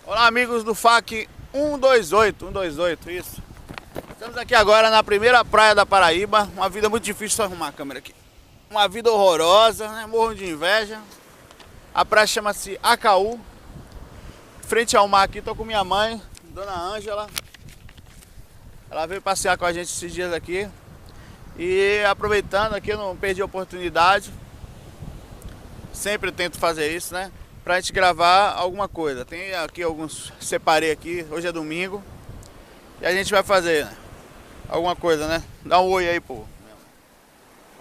Olá, amigos do FAQ 128, isso. Estamos aqui agora na primeira praia da Paraíba. Uma vida muito difícil, só arrumar a câmera aqui. Uma vida horrorosa, né? Morro de inveja. A praia chama-se Acaú. Frente ao mar aqui, tô com minha mãe, Dona Ângela. Ela veio passear com a gente esses dias aqui. E aproveitando aqui, eu não perdi a oportunidade. Sempre tento fazer isso, né? Pra gente gravar alguma coisa. Tem aqui alguns, separei aqui, hoje é domingo. E a gente vai fazer, né, alguma coisa, né? Dá um oi aí, pô.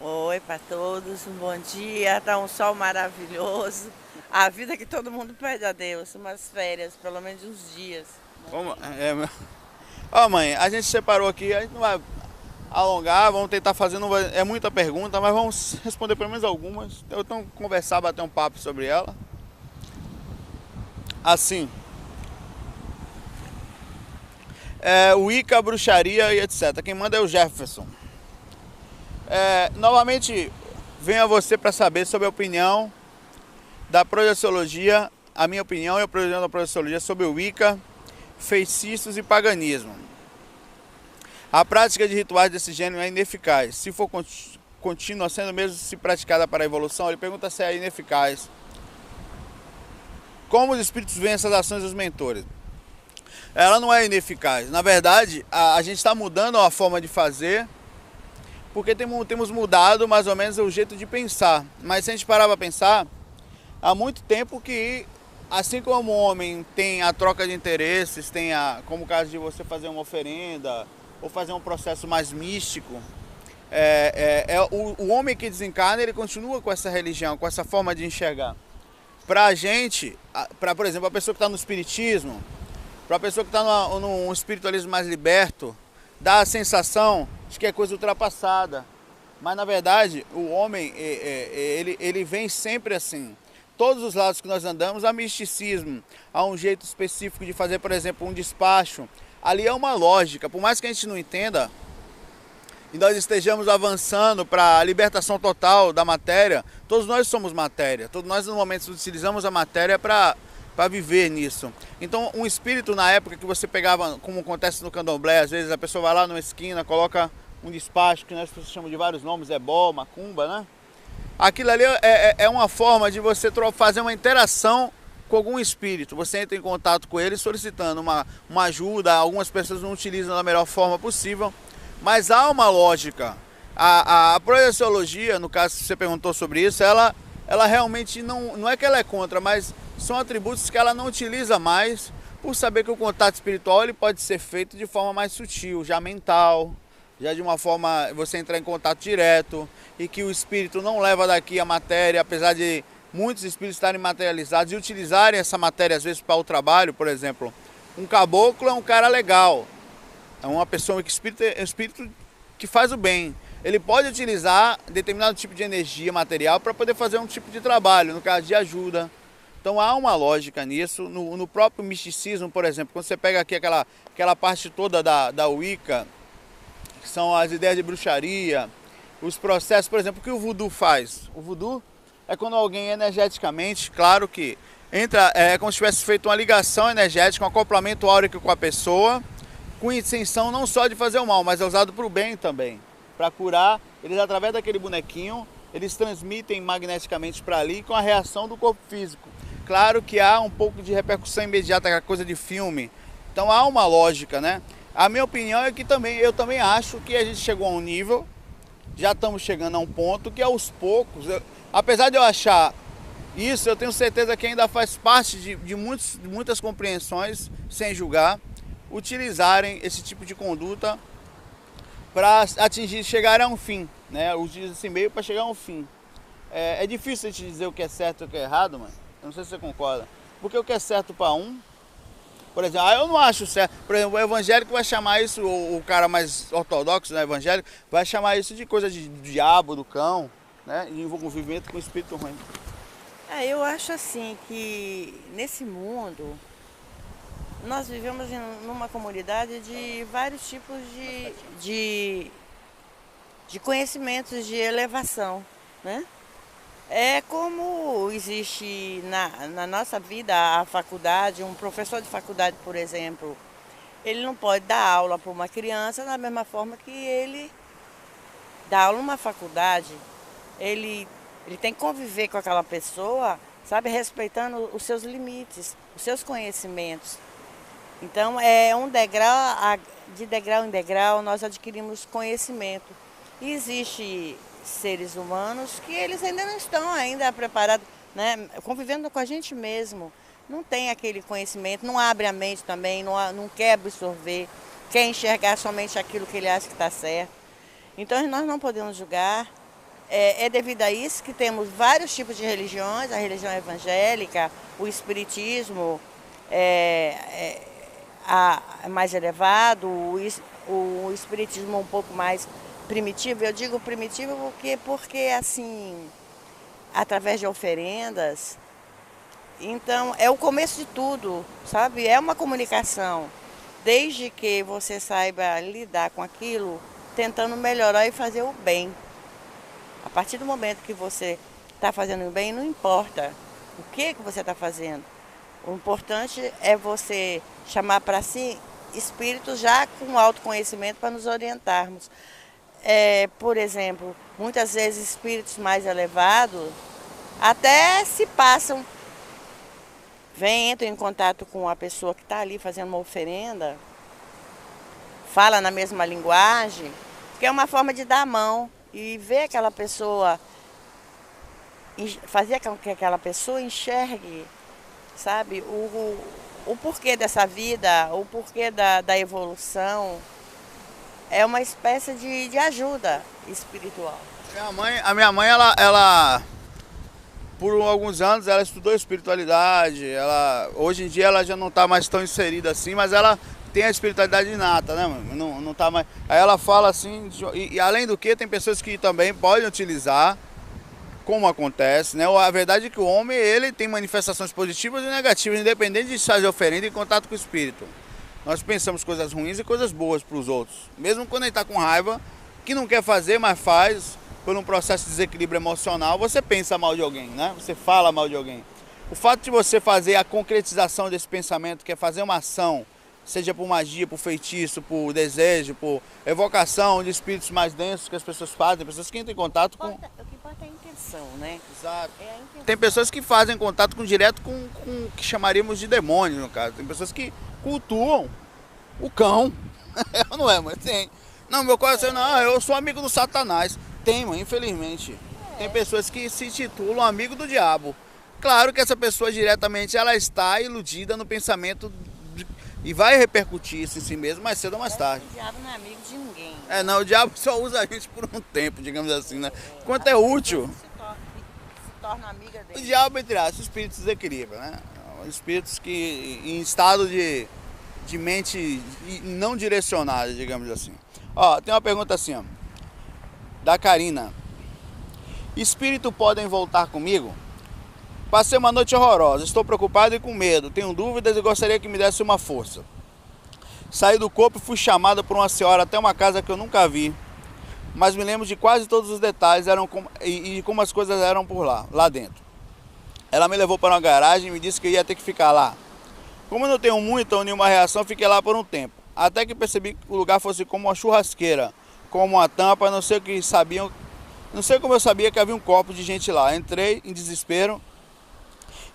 Oi para todos, um bom dia, tá um sol maravilhoso. A vida que todo mundo pede a Deus, umas férias, pelo menos uns dias. Vamos, ó, mãe, a gente separou aqui, a gente não vai alongar, vamos tentar fazer, não vai, é muita pergunta, mas vamos responder pelo menos algumas. Então conversar, bater um papo sobre ela. Assim, Wicca, bruxaria e etc. Quem manda é o Jefferson. Novamente, venho a você para saber sobre a opinião da projeciologia, a minha opinião e a opinião da projeciologia sobre o Wicca, feitiços e paganismo. A prática de rituais desse gênero é ineficaz. Se for contínua, sendo mesmo se praticada para a evolução, ele pergunta se é ineficaz. Como os espíritos veem essas ações dos mentores? Ela não é ineficaz. Na verdade, a gente está mudando a forma de fazer, porque temos mudado mais ou menos o jeito de pensar. Mas se a gente parar para pensar, há muito tempo que, assim como o homem tem a troca de interesses, tem como o caso de você fazer uma oferenda, ou fazer um processo mais místico, o homem que desencarna, ele continua com essa religião, com essa forma de enxergar. Pra gente, por exemplo, a pessoa que está no espiritismo, para a pessoa que está num espiritualismo mais liberto, dá a sensação de que é coisa ultrapassada. Mas na verdade, o homem, ele vem sempre assim. Todos os lados que nós andamos, há misticismo, há um jeito específico de fazer, por exemplo, um despacho. Ali é uma lógica, por mais que a gente não entenda, e nós estejamos avançando para a libertação total da matéria, todos nós somos matéria, todos nós no momento utilizamos a matéria para viver nisso. Então um espírito, na época que você pegava, como acontece no candomblé, às vezes a pessoa vai lá numa esquina, coloca um despacho, que nós chamamos de vários nomes, ebó, macumba, né? Aquilo ali é uma forma de você fazer uma interação com algum espírito. Você entra em contato com ele solicitando uma ajuda. Algumas pessoas não utilizam da melhor forma possível, mas há uma lógica. A projeciologia, no caso que você perguntou sobre isso, ela realmente não é que ela é contra, mas são atributos que ela não utiliza mais, por saber que o contato espiritual ele pode ser feito de forma mais sutil, já mental, já de uma forma você entrar em contato direto, e que o espírito não leva daqui a matéria, apesar de muitos espíritos estarem materializados e utilizarem essa matéria às vezes para o trabalho. Por exemplo, um caboclo é um cara legal, é uma pessoa que é um espírito que faz o bem. Ele pode utilizar determinado tipo de energia material para poder fazer um tipo de trabalho, no caso de ajuda. Então há uma lógica nisso. No próprio misticismo, por exemplo, quando você pega aqui aquela parte toda da Wicca, que são as ideias de bruxaria, os processos, por exemplo, o que o voodoo faz? O voodoo é quando alguém energeticamente, claro que entra, é como se tivesse feito uma ligação energética, um acoplamento áurico com a pessoa, com intenção não só de fazer o mal, mas é usado para o bem também, para curar. Eles, através daquele bonequinho, eles transmitem magneticamente para ali com a reação do corpo físico. Claro que há um pouco de repercussão imediata, aquela coisa de filme. Então há uma lógica, né? A minha opinião é que eu também acho que a gente chegou a um nível, já estamos chegando a um ponto que aos poucos, apesar de eu achar isso, eu tenho certeza que ainda faz parte de muitas compreensões, sem julgar, utilizarem esse tipo de conduta para chegar a um fim, né? Utiliza esse meio para chegar a um fim. É difícil a gente dizer o que é certo e o que é errado, mano. Eu não sei se você concorda. Porque o que é certo para um, por exemplo, eu não acho certo. Por exemplo, o evangélico vai chamar isso, o cara mais ortodoxo, né, evangélico, vai chamar isso de coisa de diabo, do cão, né? E envolvimento com o espírito ruim. Eu acho assim que nesse mundo nós vivemos numa comunidade de vários tipos de conhecimentos de elevação, né? É como existe na nossa vida a faculdade, um professor de faculdade, por exemplo, ele não pode dar aula para uma criança da mesma forma que ele dá aula numa faculdade. Ele, ele tem que conviver com aquela pessoa, sabe, respeitando os seus limites, os seus conhecimentos. Então, é um degrau, de degrau em degrau, nós adquirimos conhecimento. E existe seres humanos que eles ainda não estão ainda preparados, né, convivendo com a gente mesmo. Não tem aquele conhecimento, não abre a mente também, não quer absorver, quer enxergar somente aquilo que ele acha que está certo. Então, nós não podemos julgar. É devido a isso que temos vários tipos de religiões, a religião evangélica, o espiritismo, mais elevado, o espiritismo um pouco mais primitivo. Eu digo primitivo porque assim, através de oferendas, então é o começo de tudo, sabe? É uma comunicação, desde que você saiba lidar com aquilo, tentando melhorar e fazer o bem. A partir do momento que você está fazendo o bem, não importa o que você está fazendo. O importante é você chamar para si espíritos já com autoconhecimento para nos orientarmos. Por exemplo, muitas vezes espíritos mais elevados até se passam, entram em contato com a pessoa que está ali fazendo uma oferenda, fala na mesma linguagem, que é uma forma de dar a mão e ver aquela pessoa, fazer com que aquela pessoa enxergue, sabe, o porquê dessa vida, o porquê da evolução. É uma espécie de ajuda espiritual. A minha mãe ela, por alguns anos, ela estudou espiritualidade. Hoje em dia ela já não está mais tão inserida assim, mas ela tem a espiritualidade inata, né? Não tá mais. Aí ela fala assim, e além do que, tem pessoas que também podem utilizar, como acontece, né? A verdade é que o homem, ele tem manifestações positivas e negativas, independente de fazer oferenda em contato com o espírito. Nós pensamos coisas ruins e coisas boas para os outros. Mesmo quando ele está com raiva, que não quer fazer, mas faz, por um processo de desequilíbrio emocional, você pensa mal de alguém, né? Você fala mal de alguém. O fato de você fazer a concretização desse pensamento, que é fazer uma ação, seja por magia, por feitiço, por desejo, por evocação de espíritos mais densos que as pessoas fazem, pessoas que entram em contato com... O que importa é a intenção, né? Exato. É a intenção. Tem pessoas que fazem contato direto com o que chamaríamos de demônio, no caso. Tem pessoas que cultuam o cão. Não é, mas tem. Não, meu coração, não, eu sou amigo do Satanás. Tem, mãe, infelizmente. Tem pessoas que se titulam amigo do diabo. Claro que essa pessoa diretamente ela está iludida no pensamento e vai repercutir isso em si mesmo mais cedo ou mais tarde. O diabo não é amigo de ninguém. Não, o diabo só usa a gente por um tempo, digamos assim, né? Enquanto é útil. Se torna amiga O dele. diabo, entre aspas, espíritos desequilíbrio, né? Espíritos que em estado de mente não direcionada, digamos assim. Ó, tem uma pergunta assim, ó, da Karina. Espírito podem voltar comigo? Passei uma noite horrorosa, estou preocupado e com medo, tenho dúvidas e gostaria que me desse uma força. Saí do corpo e fui chamada por uma senhora até uma casa que eu nunca vi, mas me lembro de quase todos os detalhes e como as coisas eram por lá dentro. Ela me levou para uma garagem e me disse que eu ia ter que ficar lá. Como eu não tenho muita ou nenhuma reação, fiquei lá por um tempo, até que percebi que o lugar fosse como uma churrasqueira, como uma tampa, não sei como eu sabia que havia um copo de gente lá. Entrei em desespero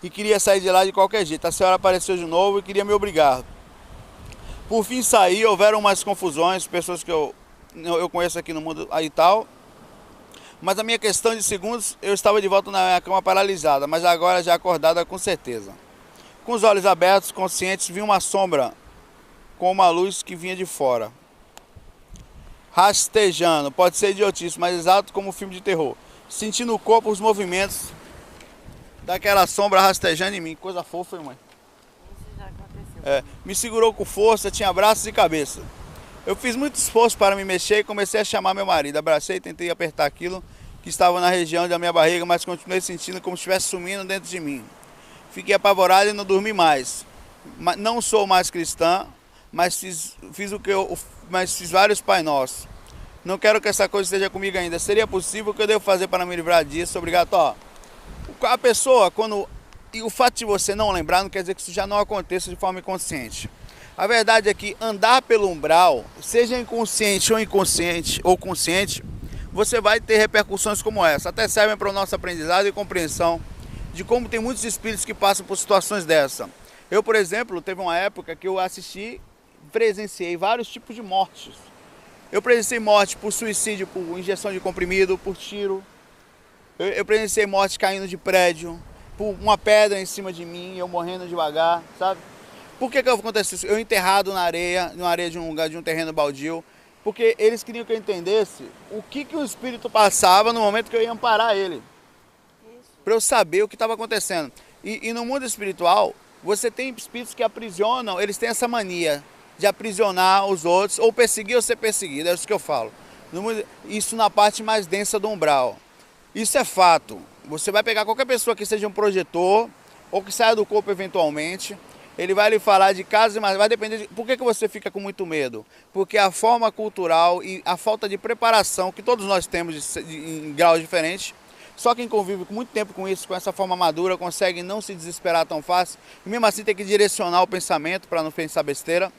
e queria sair de lá de qualquer jeito. A senhora apareceu de novo e queria me obrigar. Por fim saí, houveram umas confusões, pessoas que eu conheço aqui no mundo aí e tal. Mas a minha questão de segundos, eu estava de volta na minha cama paralisada, mas agora já acordada com certeza. Com os olhos abertos, conscientes, vi uma sombra com uma luz que vinha de fora. Rastejando, pode ser idiotice, mas exato como um filme de terror. Senti no corpo os movimentos daquela sombra rastejando em mim. Coisa fofa, hein, mãe? Isso já aconteceu. Me segurou com força, tinha braços e cabeça. Eu fiz muito esforço para me mexer e comecei a chamar meu marido. Abracei e tentei apertar aquilo que estava na região da minha barriga, mas continuei sentindo como se estivesse sumindo dentro de mim. Fiquei apavorado e não dormi mais. Não sou mais cristã, mas fiz vários Pai Nossos. Não quero que essa coisa esteja comigo ainda. Seria possível? O que eu devo fazer para me livrar disso? Obrigado. Ó, A pessoa, quando... E o fato de você não lembrar não quer dizer que isso já não aconteça de forma inconsciente. A verdade é que andar pelo umbral, seja inconsciente ou inconsciente ou consciente, você vai ter repercussões como essa. Até servem para o nosso aprendizado e compreensão de como tem muitos espíritos que passam por situações dessa. Eu, por exemplo, teve uma época que eu presenciei vários tipos de mortes. Eu presenciei morte por suicídio, por injeção de comprimido, por tiro. Eu presenciei morte caindo de prédio, por uma pedra em cima de mim, eu morrendo devagar, sabe? Por que aconteceu isso? Eu enterrado na areia de um terreno baldio, porque eles queriam que eu entendesse o que o espírito passava no momento que eu ia amparar ele. Para eu saber o que estava acontecendo. E no mundo espiritual, você tem espíritos que aprisionam, eles têm essa mania de aprisionar os outros, ou perseguir ou ser perseguido, é isso que eu falo. Isso na parte mais densa do umbral. Isso é fato. Você vai pegar qualquer pessoa que seja um projetor, ou que saia do corpo eventualmente, ele vai lhe falar de casos, mas vai depender de... Por que você fica com muito medo? Porque a forma cultural e a falta de preparação, que todos nós temos em graus diferentes, só quem convive com muito tempo com isso, com essa forma madura, consegue não se desesperar tão fácil, e mesmo assim tem que direcionar o pensamento para não pensar besteira,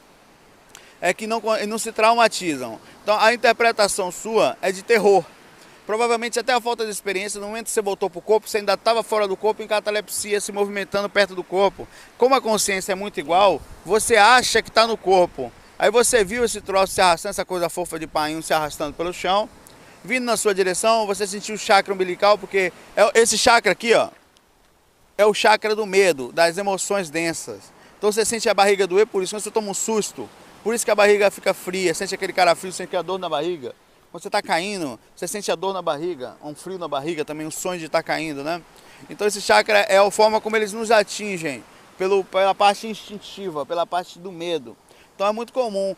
é que não se traumatizam. Então a interpretação sua é de terror. Provavelmente até a falta de experiência, no momento que você voltou para o corpo, você ainda estava fora do corpo em catalepsia, se movimentando perto do corpo. Como a consciência é muito igual, você acha que está no corpo. Aí você viu esse troço se arrastando, essa coisa fofa de painho se arrastando pelo chão, vindo na sua direção, você sentiu o chakra umbilical, porque esse chakra aqui, ó, é o chakra do medo, das emoções densas. Então você sente a barriga doer, por isso quando você toma um susto, por isso que a barriga fica fria, sente aquele cara frio, sente a dor na barriga. Quando você está caindo, você sente a dor na barriga, um frio na barriga, também um sonho de estar caindo, né? Então esse chakra é a forma como eles nos atingem, pela parte instintiva, pela parte do medo. Então é muito comum,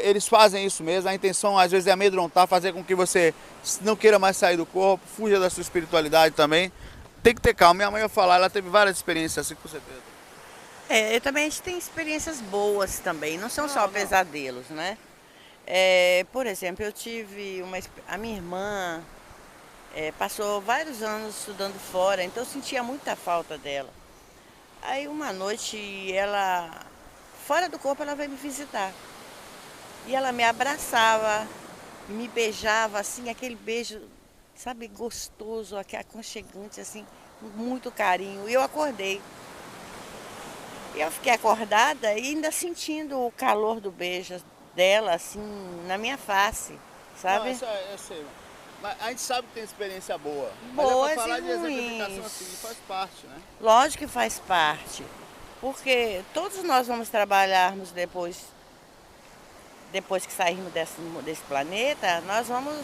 eles fazem isso mesmo, a intenção às vezes é amedrontar, fazer com que você não queira mais sair do corpo, fuja da sua espiritualidade também. Tem que ter calma, minha mãe ia falar, ela teve várias experiências assim com certeza. Eu também, a gente tem experiências boas também, não são só pesadelos, né? Por exemplo, eu tive a minha irmã passou vários anos estudando fora, então eu sentia muita falta dela. Aí uma noite fora do corpo, ela veio me visitar. E ela me abraçava, me beijava, assim, aquele beijo, sabe, gostoso, aconchegante, assim, muito carinho. E eu acordei. E eu fiquei acordada e ainda sentindo o calor do beijo dela, assim, na minha face, sabe? Não, eu sei. Mas a gente sabe que tem experiência boa. Boas mas falar e de exemplificação ruins. assim, faz parte, né? Lógico que faz parte. Porque todos nós vamos trabalharmos depois que sairmos desse planeta, nós vamos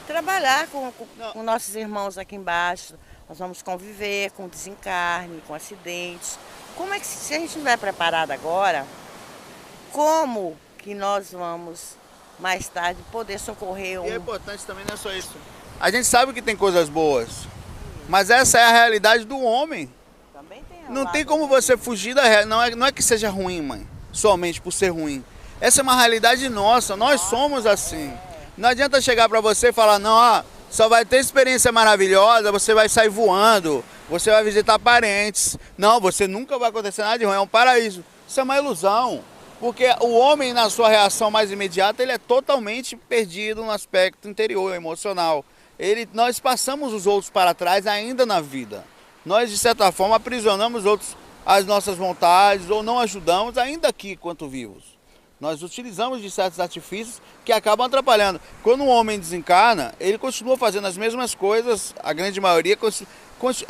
trabalhar com nossos irmãos aqui embaixo, nós vamos conviver com desencarne, com acidentes. Como é que, se a gente não estiver preparado agora, como que nós vamos mais tarde poder socorrer E é importante também, não é só isso. A gente sabe que tem coisas boas, mas essa é a realidade do homem. Também tem não tem como você fugir da realidade. Não é que seja ruim, mãe, somente por ser ruim. Essa é uma realidade nossa, nós somos assim. Não adianta chegar pra você e falar, não, só vai ter experiência maravilhosa, você vai sair voando, você vai visitar parentes. Não, você nunca vai acontecer nada de ruim, é um paraíso. Isso é uma ilusão. Porque o homem, na sua reação mais imediata, ele é totalmente perdido no aspecto interior, emocional. Nós passamos os outros para trás ainda na vida. Nós, de certa forma, aprisionamos os outros às nossas vontades ou não ajudamos ainda aqui, enquanto vivos. Nós utilizamos de certos artifícios que acabam atrapalhando. Quando um homem desencarna, ele continua fazendo as mesmas coisas, a grande maioria,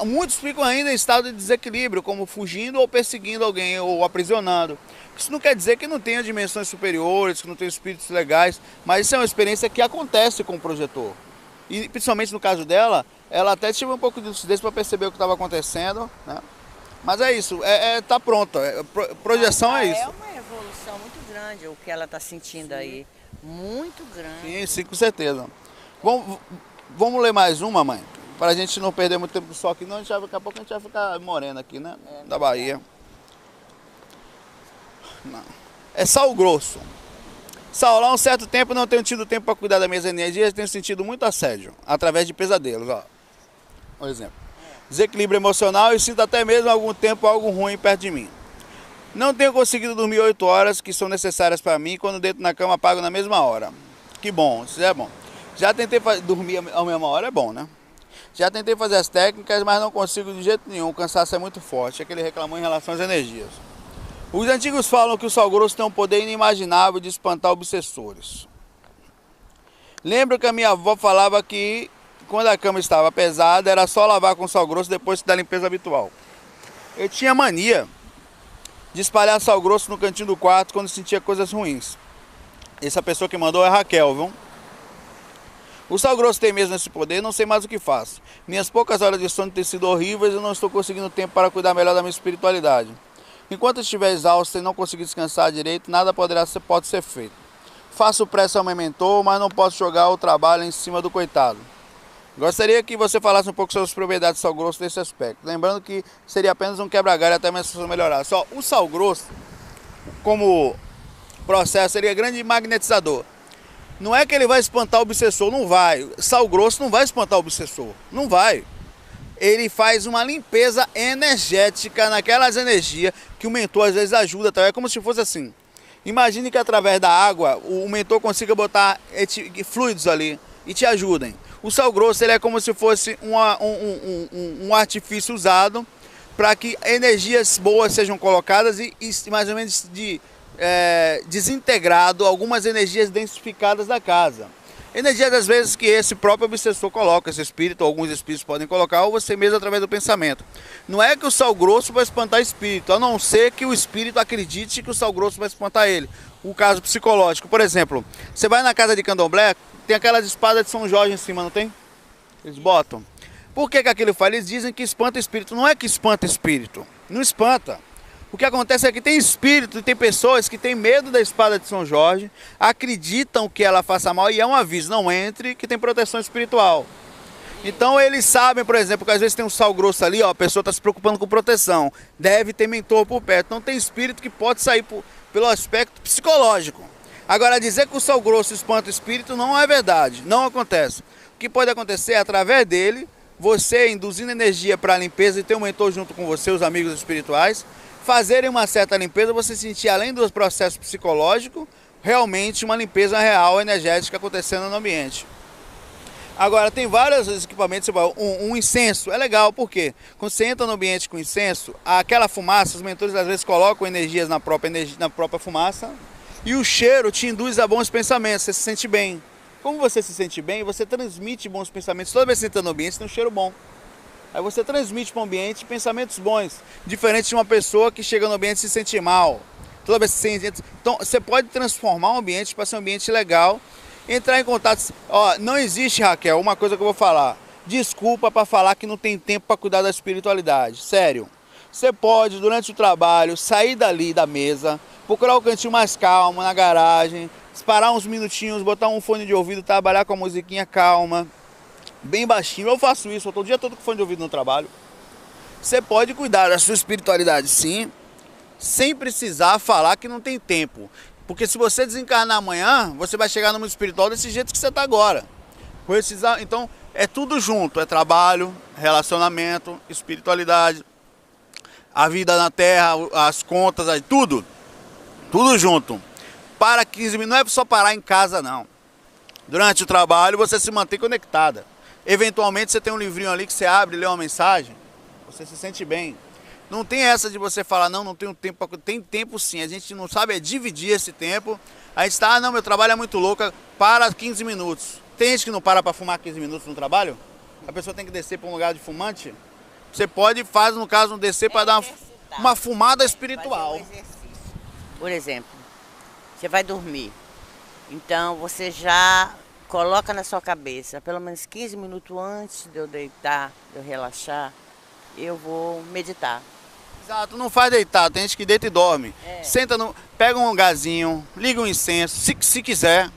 muitos ficam ainda em estado de desequilíbrio, como fugindo ou perseguindo alguém ou aprisionando. Isso não quer dizer que não tenha dimensões superiores, que não tenha espíritos legais, mas isso é uma experiência que acontece com o projetor. E principalmente no caso dela, ela até teve um pouco de lucidez para perceber o que estava acontecendo, né? Mas é isso, tá pronta, projeção é isso. É uma evolução muito grande o que ela está sentindo aí, muito grande. Sim, com certeza. Vamos ler mais uma, mãe? Para a gente não perder muito tempo do sol aqui, não, daqui a pouco a gente vai ficar morena aqui, né? Da Bahia. Não. É Sal Grosso. Saulo, há um certo tempo não tenho tido tempo para cuidar das minhas energias, tenho sentido muito assédio, através de pesadelos, ó. Um exemplo. desequilíbrio emocional e sinto até mesmo há algum tempo algo ruim perto de mim. Não tenho conseguido dormir 8 horas que são necessárias para mim, quando deito na cama apago na mesma hora. Que bom, isso é bom. Já tentei dormir à mesma hora, é bom, né? Já tentei fazer as técnicas, mas não consigo de jeito nenhum, o cansaço é muito forte, é que ele reclamou em relação às energias. Os antigos falam que o sal grosso tem um poder inimaginável de espantar obsessores. Lembro que a minha avó falava que quando a cama estava pesada, era só lavar com sal grosso depois da limpeza habitual. Eu tinha mania de espalhar sal grosso no cantinho do quarto quando sentia coisas ruins. Essa pessoa que mandou é a Raquel, viu? O sal grosso tem mesmo esse poder, não sei mais o que faço. Minhas poucas horas de sono têm sido horríveis e não estou conseguindo tempo para cuidar melhor da minha espiritualidade. Enquanto estiver exausto e não conseguir descansar direito, nada pode ser feito. Faço pressa ao meu mentor, mas não posso jogar o trabalho em cima do coitado. Gostaria que você falasse um pouco sobre as propriedades do sal grosso nesse aspecto. Lembrando que seria apenas um quebra-galho até a minha situação melhorar. Só o sal grosso, como processo, seria grande magnetizador. Não é que ele vai espantar o obsessor, não vai. Sal grosso não vai espantar o obsessor, não vai. Ele faz uma limpeza energética naquelas energias que o mentor às vezes ajuda. Tá? É como se fosse assim. Imagine que através da água o mentor consiga botar fluidos ali e te ajudem. O sal grosso ele é como se fosse um artifício usado para que energias boas sejam colocadas e mais ou menos desintegrado algumas energias densificadas da casa. Energias às vezes que esse próprio obsessor coloca, esse espírito, ou alguns espíritos podem colocar, ou você mesmo através do pensamento. Não é que o sal grosso vai espantar espírito, a não ser que o espírito acredite que o sal grosso vai espantar ele. O caso psicológico, por exemplo, você vai na casa de candomblé, tem aquelas espadas de São Jorge em cima, não tem? Eles botam. Por que aquilo faz? Eles dizem que espanta espírito. Não é que espanta espírito, não espanta. O que acontece é que tem espírito e tem pessoas que têm medo da espada de São Jorge, acreditam que ela faça mal e é um aviso, não entre, que tem proteção espiritual. Então eles sabem, por exemplo, que às vezes tem um sal grosso ali, ó, a pessoa está se preocupando com proteção, deve ter mentor por perto. Então tem espírito que pode sair pelo aspecto psicológico. Agora dizer que o sal grosso espanta o espírito não é verdade, não acontece. O que pode acontecer é através dele, você induzindo energia para a limpeza e ter um mentor junto com você, os amigos espirituais, fazerem uma certa limpeza, você sentir além do processo psicológico, realmente uma limpeza real, energética acontecendo no ambiente. Agora, tem vários equipamentos, um incenso, é legal, por quê? Quando você entra no ambiente com incenso, aquela fumaça, os mentores às vezes colocam energias na própria fumaça, e o cheiro te induz a bons pensamentos, você se sente bem. Como você se sente bem, você transmite bons pensamentos. Toda vez que você entra no ambiente, tem um cheiro bom. Aí você transmite para o ambiente pensamentos bons, diferente de uma pessoa que chega no ambiente e se sente mal. Toda vez que você entra, então você pode transformar o ambiente para ser um ambiente legal, entrar em contato. Ó, não existe, Raquel, uma coisa que eu vou falar. Desculpa para falar que não tem tempo para cuidar da espiritualidade. Sério. Você pode, durante o trabalho, sair dali da mesa, procurar o cantinho mais calmo, na garagem, parar uns minutinhos, botar um fone de ouvido, trabalhar com a musiquinha calma, bem baixinho. Eu faço isso, eu tô o dia todo com fone de ouvido no trabalho. Você pode cuidar da sua espiritualidade, sim, sem precisar falar que não tem tempo. Porque se você desencarnar amanhã, você vai chegar no mundo espiritual desse jeito que você está agora. Então, é tudo junto. É trabalho, relacionamento, espiritualidade, a vida na terra, as contas, tudo. Tudo junto. Para 15 minutos, não é só parar em casa, não. Durante o trabalho, você se mantém conectada. Eventualmente, você tem um livrinho ali que você abre e lê uma mensagem, você se sente bem. Não tem essa de você falar, não tenho tempo. Tem tempo sim, a gente não sabe dividir esse tempo. A gente está, não, meu trabalho é muito louco, para 15 minutos. Tem gente que não para fumar 15 minutos no trabalho? A pessoa tem que descer para um lugar de fumante? Você pode, no caso, descer para dar uma fumada espiritual. Por exemplo, você vai dormir. Então, você já coloca na sua cabeça, pelo menos 15 minutos antes de eu deitar, de eu relaxar, eu vou meditar. Exato, não faz deitar, tem gente que deita e dorme. Senta, pega um gazinho, liga um incenso, se quiser,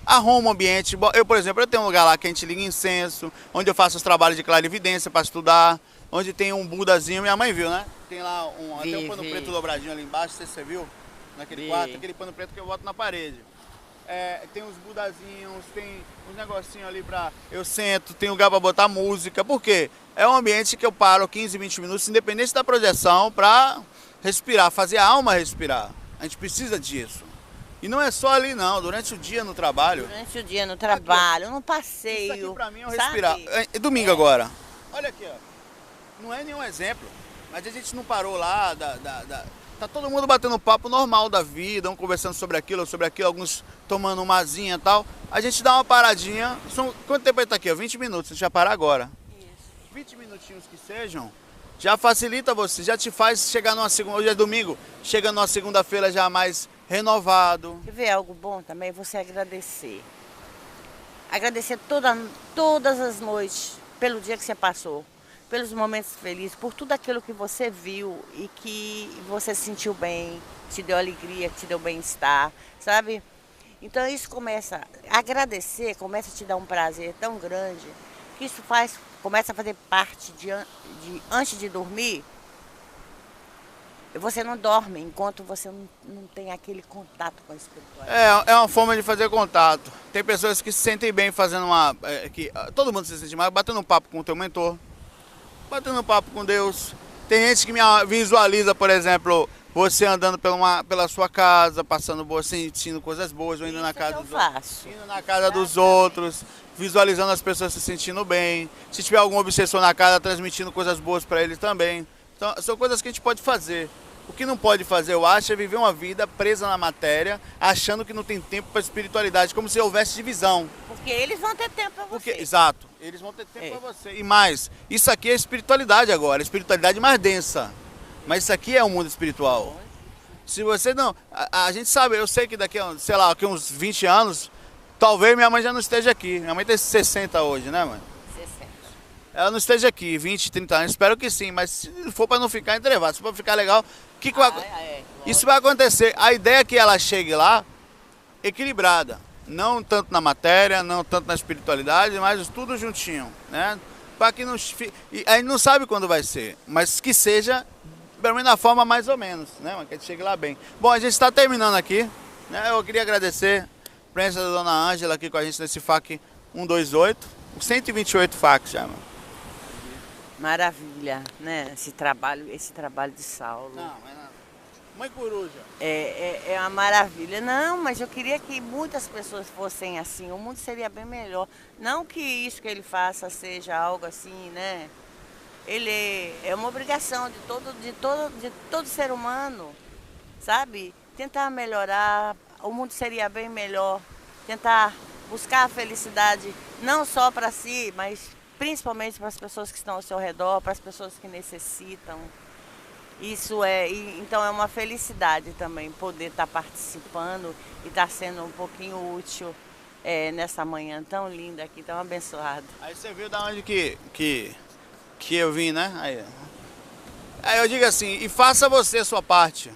arruma o ambiente. Eu, por exemplo, eu tenho um lugar lá que a gente liga incenso, onde eu faço os trabalhos de clarividência para estudar, onde tem um budazinho, minha mãe viu, né? Tem lá até um pano preto dobradinho ali embaixo, você viu? Naquele quarto, aquele pano preto que eu boto na parede. tem uns budazinhos, tem uns negocinhos ali pra... Eu sento, tem lugar pra botar música. Por quê? É um ambiente que eu paro 15, 20 minutos, independente da projeção, pra respirar, fazer a alma respirar. A gente precisa disso. E não é só ali não, durante o dia no trabalho. Durante o dia no trabalho, no passeio. Isso aqui pra mim é um respirar. É domingo agora. Olha aqui, ó. Não é nenhum exemplo, mas a gente não parou lá, tá todo mundo batendo papo normal da vida, um conversando sobre aquilo, alguns tomando uma asinha e tal. A gente dá uma paradinha. Quanto tempo ele tá aqui? 20 minutos, a gente vai parar agora. Isso. 20 minutinhos que sejam, já facilita você, já te faz chegar numa segunda, hoje é domingo, chega numa segunda-feira já mais renovado. Quer ver algo bom também? Você agradecer. Agradecer todas as noites pelo dia que você passou, pelos momentos felizes, por tudo aquilo que você viu e que você se sentiu bem, te deu alegria, te deu bem-estar, sabe? Então isso agradecer começa a te dar um prazer tão grande, que isso começa a fazer parte antes de dormir, você não dorme enquanto você não tem aquele contato com a espiritualidade. É uma forma de fazer contato. Tem pessoas que se sentem bem fazendo todo mundo se sente mais, batendo um papo com o teu mentor, batendo um papo com Deus. Tem gente que me visualiza, por exemplo, você andando pela sua casa, passando boa, sentindo coisas boas, ou indo na casa dos outros, visualizando as pessoas se sentindo bem. Se tiver algum obsessor na casa, transmitindo coisas boas para ele também. Então, são coisas que a gente pode fazer. O que não pode fazer, eu acho, é viver uma vida presa na matéria, achando que não tem tempo para espiritualidade, como se houvesse divisão. Porque eles vão ter tempo para você. Exato, eles vão ter tempo para você. E mais, isso aqui é espiritualidade agora, espiritualidade mais densa. Mas isso aqui é um mundo espiritual. Se você não... A gente sabe, eu sei que daqui a, sei lá, daqui a uns 20 anos, talvez minha mãe já não esteja aqui. Minha mãe tem 60 hoje, né, mãe? Ela não esteja aqui, 20, 30 anos, espero que sim, mas se for para não ficar entrevado, se for para ficar legal, isso vai acontecer. A ideia é que ela chegue lá equilibrada, não tanto na matéria, não tanto na espiritualidade, mas tudo juntinho, né? Para que não a gente não sabe quando vai ser, mas que seja pelo menos na forma mais ou menos, né? Que a gente chegue lá bem. Bom, a gente está terminando aqui, né? Eu queria agradecer a presença da dona Ângela aqui com a gente nesse FAQ 128, 128 FAQs já, mano. Maravilha, né? Esse trabalho de Saulo. Não. Mãe Coruja. É uma maravilha. Não, mas eu queria que muitas pessoas fossem assim. O mundo seria bem melhor. Não que isso que ele faça seja algo assim, né? Ele é uma obrigação de todo ser humano, sabe? Tentar melhorar. O mundo seria bem melhor. Tentar buscar a felicidade não só para si, mas principalmente para as pessoas que estão ao seu redor, para as pessoas que necessitam. Então é uma felicidade também poder estar participando e estar sendo um pouquinho útil nessa manhã tão linda aqui, tão abençoada. Aí você viu da onde que eu vim, né? Aí eu digo assim, e faça você a sua parte.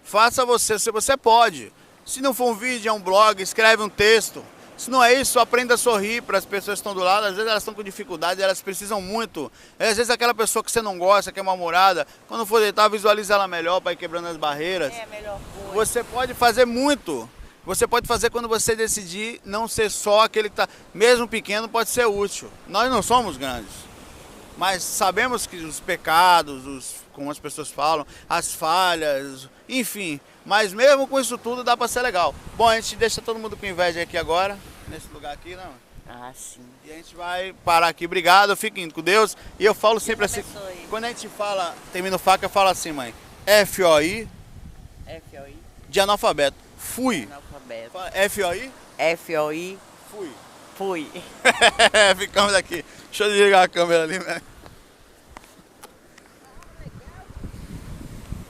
Faça você, se você pode. Se não for um vídeo, é um blog, escreve um texto. Se não é isso, aprenda a sorrir para as pessoas que estão do lado. Às vezes elas estão com dificuldade, elas precisam muito. Às vezes aquela pessoa que você não gosta, que é mal-humorada, quando for deitar, visualiza ela melhor para ir quebrando as barreiras. É a melhor coisa. Você pode fazer muito. Você pode fazer quando você decidir não ser só aquele que está, mesmo pequeno, pode ser útil. Nós não somos grandes, mas sabemos que os pecados, como as pessoas falam, as falhas, enfim. Mas mesmo com isso tudo dá para ser legal. Bom, a gente deixa todo mundo com inveja aqui agora, nesse lugar aqui, né? Ah, sim. E a gente vai parar aqui. Obrigado, fiquem com Deus. E eu falo sempre assim, quando a gente fala, termina o FAQ, eu falo assim, mãe, F-O-I, de analfabeto, fui. Analfabeto. Fala, F-O-I? F-O-I. Fui. Fui. Ficamos aqui. Deixa eu desligar a câmera ali, né?